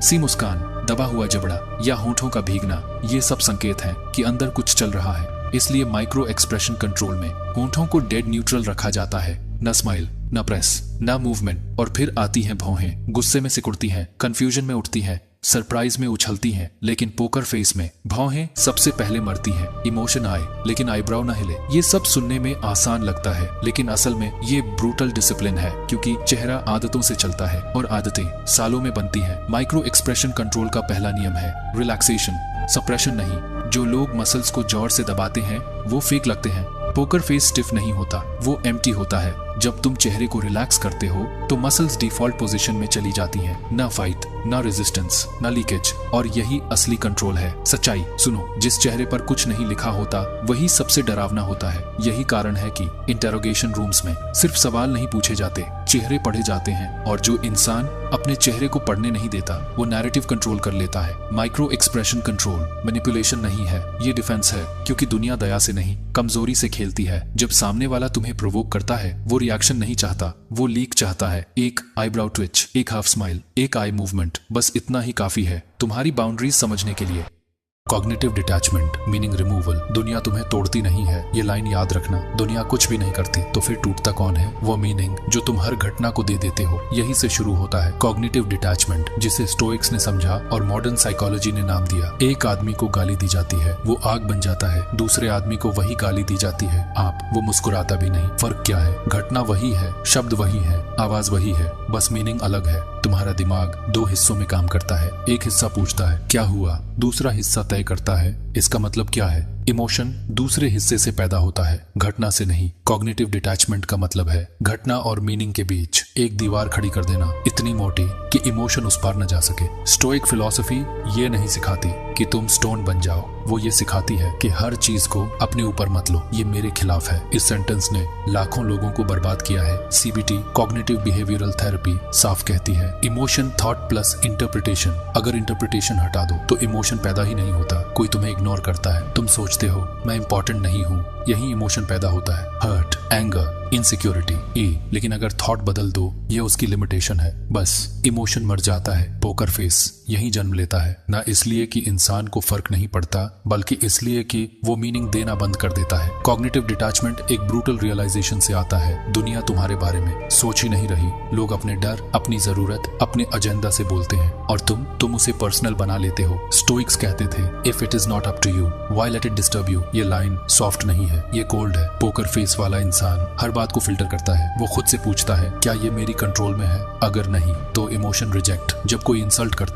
सी मुस्कान, दबा हुआ जबड़ा या होठों का भीगना, ये सब संकेत हैं कि अंदर कुछ चल रहा है। इसलिए माइक्रो एक्सप्रेशन कंट्रोल में होठों को डेड न्यूट्रल रखा जाता है। न स्माइल, न प्रेस, न मूवमेंट। और फिर आती हैं भौहें, गुस्से में सिकुड़ती हैं, कंफ्यूजन में उठती हैं, सरप्राइज में उछलती हैं। लेकिन पोकर फेस में भौहें सबसे पहले मरती हैं। इमोशन आए लेकिन आईब्राउ न हिले। ये सब सुनने में आसान लगता है, लेकिन असल में ये ब्रूटल डिसिप्लिन है, क्योंकि चेहरा आदतों से चलता है और आदतें सालों में बनती हैं। माइक्रो एक्सप्रेशन कंट्रोल का पहला नियम है रिलैक्सेशन, सप्रेशन नहीं। जो लोग मसल्स को जोर से दबाते हैं वो फेक लगते हैं। पोकर फेस स्टिफ नहीं होता, वो एम्प्टी होता है। जब तुम चेहरे को रिलैक्स करते हो तो मसल्स डिफॉल्ट पोजीशन में चली जाती हैं। न फाइट, न रेजिस्टेंस, न लीकेज। और यही असली कंट्रोल है। सच्चाई सुनो, जिस चेहरे पर कुछ नहीं लिखा होता वही सबसे डरावना होता है। यही कारण है कि इंटेरोगेशन रूम्स में सिर्फ सवाल नहीं पूछे जाते, चेहरे पढ़े जाते हैं। और जो इंसान अपने चेहरे को पढ़ने नहीं देता वो नैरेटिव कंट्रोल कर लेता है। माइक्रो एक्सप्रेशन कंट्रोल मैनिपुलेशन नहीं है, ये डिफेंस है, क्योंकि दुनिया दया से नहीं कमजोरी से खेलती है। जब सामने वाला तुम्हें प्रोवोक करता है वो रिएक्शन नहीं चाहता, वो लीक चाहता है। एक आईब्राउ ट्विच, एक हाफ स्माइल, एक आई मूवमेंट, बस इतना ही काफी है तुम्हारी बाउंड्रीज समझने के लिए। Cognitive detachment meaning removal. दुनिया तुम्हें तोड़ती नहीं है, ये लाइन याद रखना। दुनिया कुछ भी नहीं करती तो फिर टूटता कौन है? वो मीनिंग जो तुम हर घटना को दे देते हो, यही से शुरू होता है कॉग्निटिव डिटैचमेंट, जिसे स्टोइक्स ने समझा और मॉडर्न साइकोलॉजी ने नाम दिया। एक आदमी को गाली दी जाती है, वो आग बन जाता है। दूसरे आदमी को वही गाली दी जाती है, आप, वो मुस्कुराता भी नहीं। फर्क क्या है? घटना वही है, शब्द वही है, आवाज वही है, बस मीनिंग अलग है। तुम्हारा दिमाग दो हिस्सों में काम करता है। एक हिस्सा पूछता है क्या हुआ, दूसरा हिस्सा तय करता है इसका मतलब क्या है। इमोशन दूसरे हिस्से से पैदा होता है, घटना से नहीं। कॉग्निटिव डिटैचमेंट का मतलब है घटना और मीनिंग के बीच एक दीवार खड़ी कर देना, इतनी मोटी कि इमोशन उस पार न जा सके। स्टोइक फिलॉसफी ये नहीं सिखाती कि तुम स्टोन बन जाओ, वो ये सिखाती है कि हर चीज को अपने ऊपर मत लो, ये मेरे खिलाफ है। इस सेंटेंस ने लाखों लोगों को बर्बाद किया है। सीबीटी कॉग्निटिव बिहेवियरल थेरेपी साफ कहती है इमोशन थॉट प्लस इंटरप्रिटेशन। अगर इंटरप्रिटेशन हटा दो तो इमोशन पैदा ही नहीं होता। कोई तुम्हें इग्नोर करता है, तुम सोचते हो मैं इंपॉर्टेंट नहीं हूँ, यही इमोशन पैदा होता है। हर्ट, एंगर, इनसिक्योरिटी, लेकिन अगर थॉट बदल दो ये उसकी लिमिटेशन है, बस इमोशन मर जाता है। पोकर फेस यही जन्म लेता है, ना इसलिए कि इंसान को फर्क नहीं पड़ता, बल्कि इसलिए कि वो मीनिंग देना बंद कर देता है। कॉग्निटिव डिटैचमेंट एक ब्रूटल रियलाइजेशन से आता है, दुनिया तुम्हारे बारे में सोच ही नहीं रही। लोग अपने डर, अपनी जरूरत, अपने एजेंडा से बोलते हैं और तुम उसे पर्सनल बना लेते हो। स्टोइक्स कहते थे if it is not up to you why let it disturb you. ये लाइन सॉफ्ट नहीं है, ये कोल्ड है। पोकर फेस वाला इंसान हर बात को फिल्टर करता है। वो खुद से पूछता है क्या ये मेरी कंट्रोल में है, अगर नहीं तो इमोशन रिजेक्ट। जब कोई इंसल्ट करता